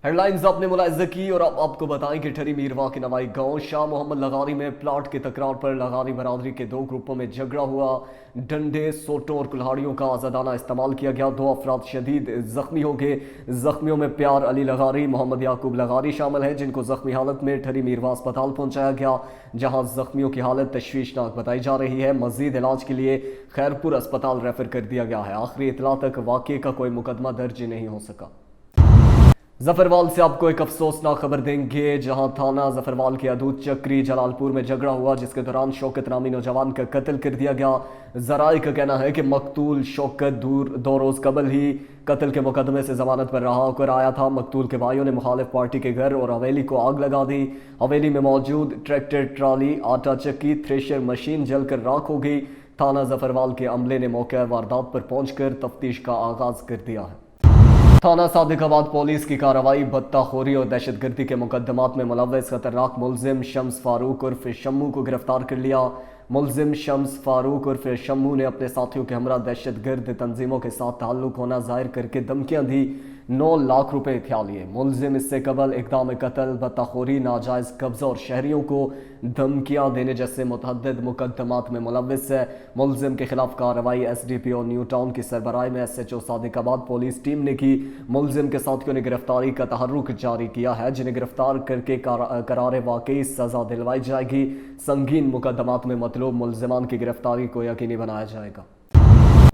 Headlines आपने मुलाहिजा की और अब आपको बताएं कि ठरी मीरवा के नवाई गांव शाह मोहम्मद लगारी में प्लाट की तकरार पर लगारी बरादरी के दो ग्रुपों में झगड़ा हुआ। डंडे, सोटों और कुल्हाड़ियों का आजादाना इस्तेमाल किया गया। दो अफराद शदीद जख्मी हो गए। जख्मियों में प्यार अली लगारी, मोहम्मद याकूब लगारी शामिल हैं, जिनको जख्मी हालत में ठरी मीरवा अस्पताल पहुंचाया गया, जहां जख्मियों की हालत तशवीशनाक बताई जा रही है। मजीद इलाज के लिए खैरपुर अस्पताल रेफर कर दिया गया है। आखिरी इतला तक वाकये का कोई मुकदमा दर्ज नहीं हो सका। जफरवाल से आपको एक अफसोसनाक खबर देंगे, जहां थाना जफरवाल के अदूद चक्री जलालपुर में झगड़ा हुआ, जिसके दौरान शौकत नामी नौजवान का कत्ल कर दिया गया। जराए का कहना है कि मकतूल शौकत दो रोज कबल ही कत्ल के मुकदमे से जमानत पर रहा होकर आया था। मकतूल के भाइयों ने मुखालिफ पार्टी के घर और हवेली को आग लगा दी। हवेली में मौजूद ट्रैक्टर, ट्राली, आटा चक्की, थ्रेशर मशीन जलकर राख हो गई। थाना जफरवाल के अमले ने मौके वारदात पर पहुंचकर तफ्तीश का आगाज कर दिया है। थाना सादिकाबाद पुलिस की कार्रवाई बदताखोरी और दहशतगर्दी के मुकदमात में मुलव्वस खतरनाक मुलजिम शम्स फारूक उर्फ शम्मू को गिरफ्तार कर लिया। मुलजिम शम्स फारूक उर्फ शम्मू ने अपने साथियों के हमरा दहशतगर्द तंजीमों के साथ ताल्लुक होना जाहिर करके धमकियां दी। 9 लाख रुपए हथिया लिए। मुलजिम इससे कबल इक़दाम कत्ल, बदताखोरी, नाजायज कब्जा और शहरियों को धमकियां देने जैसे मुतअद्दिद मुकदमात में मुलव्वस है। मुलजिम के खिलाफ कार्रवाई SDPO न्यू टाउन की सरबराही में SHO सादिकाबाद पुलिस टीम ने की। मुलजिम के साथियों ने गिरफ्तारी का तहर्रुक जारी किया है, जिन्हें गिरफ्तार करके करार वाकई सजा दिलवाई जाएगी। संगीन मुकदमात में मतलूब मुलजिमान की गिरफ्तारी को यकीनी बनाया जाएगा।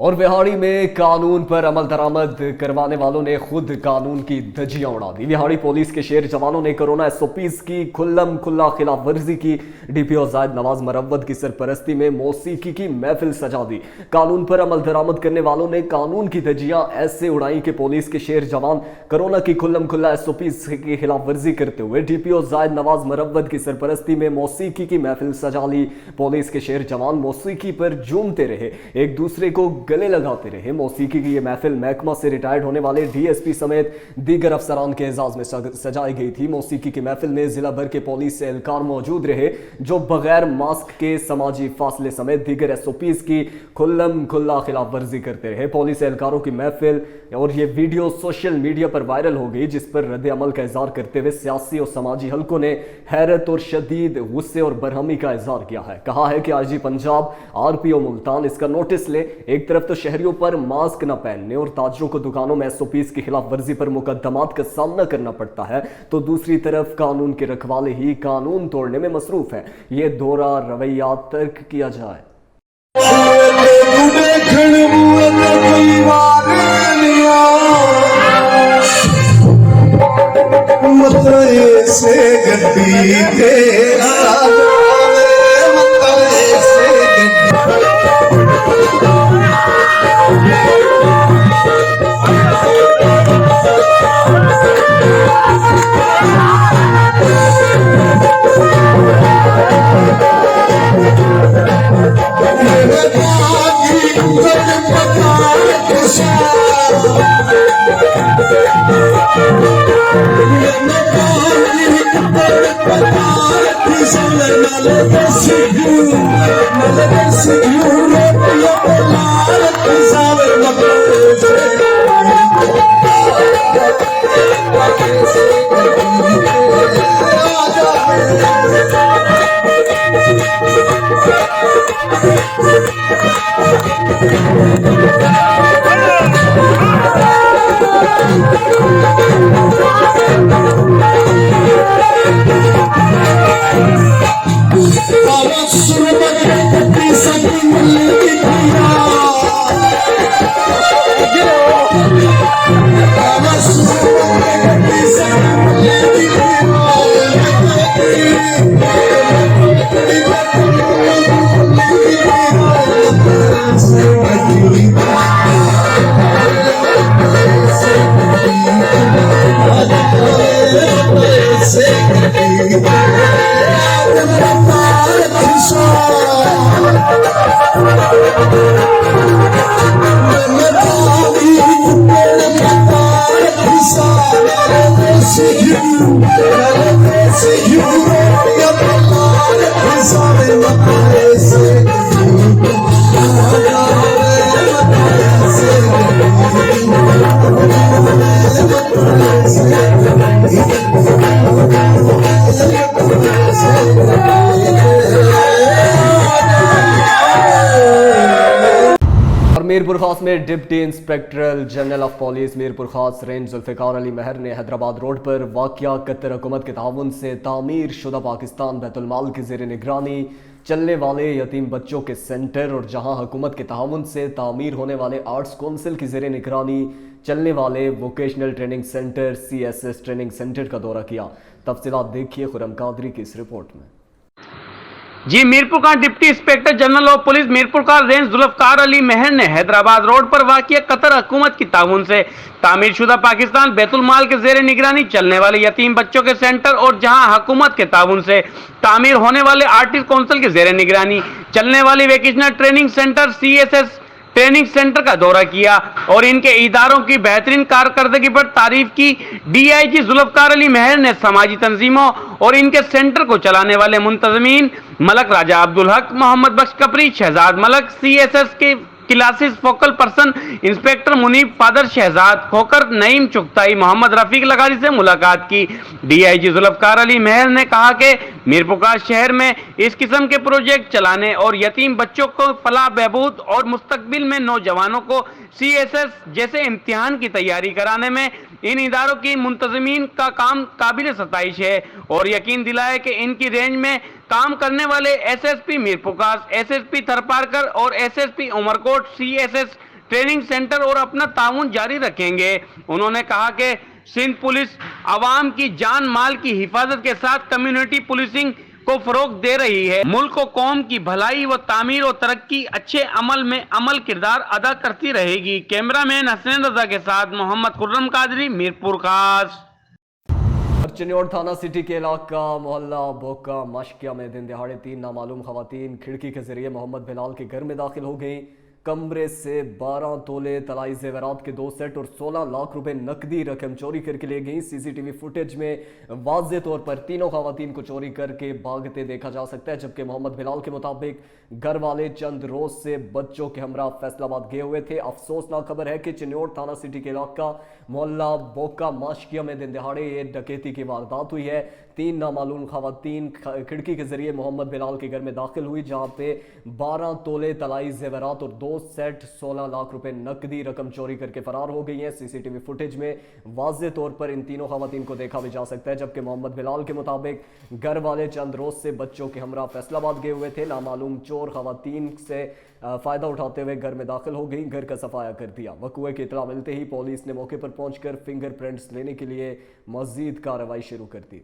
और विहाड़ी में कानून पर अमल दरामद करवाने वालों ने खुद कानून की धज्जियां उड़ा दी। विहाड़ी पुलिस के शेर जवानों ने कोरोना SOPs की खुल्लम खुल्ला खिलाफ वर्जी की। DPO जायद नवाज मरवत की सरपरस्ती में मौसीकी की महफिल सजा दी। कानून पर अमल दरामद करने वालों ने कानून की धज्जियां ऐसे उड़ाई कि पुलिस के शेर जवान कोरोना की खुल्लम खुल्ला SOPs की खिलाफ वर्जी करते हुए DPO जायद नवाज मरवत की सरपरस्ती में मौसीकी की महफिल सजा ली। पुलिस के शेर जवान मौसीकी पर झूमते रहे, एक दूसरे को गले लगाते रहे। मौसीकी की यह महफिल महकमा से रिटायर्ड होने वाले DSP समेत दीगर अफसरान के एजाज में सजाई गई थी। मौसीकी की महफिल में जिला भर के पुलिस एहलकार मौजूद रहे, जो बगैर मास्क के समाजी फासले समेत दीगर SOPs की खुल्लम खुल्ला खिलाफ वर्जी करते रहे। पुलिस एहलकारों की महफिल और ये वीडियो सोशल मीडिया पर वायरल हो गई, जिस पर रद्द अमल का इजहार करते हुए सियासी और समाजी हलकों ने हैरत और शदीद गुस्से और बरहमी का इजहार किया है। कहा है कि IG पंजाब, RPO मुल्तान इसका नोटिस ले। एक तरफ तो शहरियों पर मास्क न पहनने और ताजरों को दुकानों में SOPs की खिलाफ वर्जी पर मुकदमात का सामना करना पड़ता है, तो दूसरी तरफ कानून के रखवाले ही कानून तोड़ने में मसरूफ है। ये दोहरा रवैया तर्क किया जाए। खास में deputy inspector general of police Mirpur खास रेंज जुल्फिकार अली महर ने हैदराबाद रोड पर वाक़या कतर हुकूमत के ताउन से तामीर शुदा पाकिस्तान बैतुल माल की ज़ेर निगरानी चलने वाले यतीम बच्चों के सेंटर और जहां हुकूमत के ताउन से तामीर होने वाले आर्ट्स काउंसिल की ज़ेर निगरानी चलने वाले vocational training centre CSS training centre का दौरा किया। तफसीलात देखिए खुरम कादरी की इस रिपोर्ट में। जी मीरपुर का deputy inspector general of police Mirpur का रेंज जुल्फिकार अली महर ने हैदराबाद रोड पर वाक़िया कतर हुकूमत की ताउन से तामीरशुदा पाकिस्तान बैतुल माल के जेर निगरानी चलने वाले यतीम बच्चों के सेंटर और जहां हुकूमत के ताउन से तामीर होने वाले आर्टिस्ट काउंसिल के जेर निगरानी चलने वाली vocational training centre CSS training centre का दौरा किया और इनके इदारों की बेहतरीन कारकर्दगी पर तारीफ की। DIG जुल्फिकार अली महर ने समाजी तंजीमों और इनके सेंटर को चलाने वाले मुंतजमीन मलक राजा अब्दुल हक, मोहम्मद बख्श कपरी, शहजाद मलक, CSS के classes focal person inspector Munib father Shahzad Khokhar, Naeem Chughtai, Mohammad Rafiq Lagari से मुलाकात की। DIG जुल्फिकार अली महर ने कहा कि मीरपुर शहर में इस किस्म के प्रोजेक्ट चलाने और यतीम बच्चों को फलाह बहबूद और मुस्तकबिल में नौजवानों को CSS जैसे इम्तिहान की तैयारी कराने में इन इदारों की मुंतजमीन का काम काबिल सताइश है और यकीन दिलाया कि इनकी रेंज में काम करने वाले SSP मीरपुर, SSP थरपारकर और SSP Umerkot CSS training centre और अपना ताउन जारी रखेंगे। उन्होंने कहा कि सिंध पुलिस आवाम की जान माल की हिफाजत के साथ कम्युनिटी पुलिसिंग को फरोग दे रही है, मुल्क को कौम की भलाई व तामीर और तरक्की अच्छे अमल में अमल किरदार अदा करती रहेगी। कैमरामैन हसनैन रजा के साथ मोहम्मद खुर्रम कादरी, मीरपुर खास। चिन्नौर थाना सिटी के इलाका मोहल्ला बोका माशकिया में दिन दिहाड़े 3 नामालूम खवातीन खिड़की के जरिए मोहम्मद बिलाल के घर में दाखिल हो गई। कमरे से 12 तोले तलाई जेवरात के 2 सेट और 16 लाख रुपए नकदी रकम चोरी करके ले गई। CCTV फुटेज में वाज़े तौर पर तीनों खवातीन को चोरी करके भागते देखा जा सकता है, जबकि मोहम्मद बिलाल के मुताबिक घर वाले चंद रोज से बच्चों के हमरा फैसलाबाद गए हुए थे। अफसोसनाक खबर है कि चिन्नौर थाना सिटी के इलाका मोहल्ला बोका माशकिया में दिन दिहाड़े ये डकैती की वारदात हुई है। 3 नामालूम खवातीन खिड़की के जरिए मोहम्मद बिलाल के घर में दाखिल हुई, जहां पे 12 तोले तलाई जेवरात और 2 सेट 16 लाख रुपए नकदी रकम चोरी करके फरार हो गई है। CCTV फुटेज में वाज़े तौर पर इन तीनों खवातीन को देखा भी जा सकता है, जबकि मोहम्मद बिलाल के मुताबिक घर वाले चंद रोज से बच्चों के हमरा फैसलाबाद गए हुए थे। नामालूम चोर खवातीन से फायदा उठाते हुए घर में दाखिल हो गई, घर का सफाया कर दिया। वक़ुए की इत्तला मिलते ही पुलिस ने मौके पर पहुंचकर फिंगरप्रिंट्स लेने के लिए मज़ीद कार्रवाई शुरू कर दी।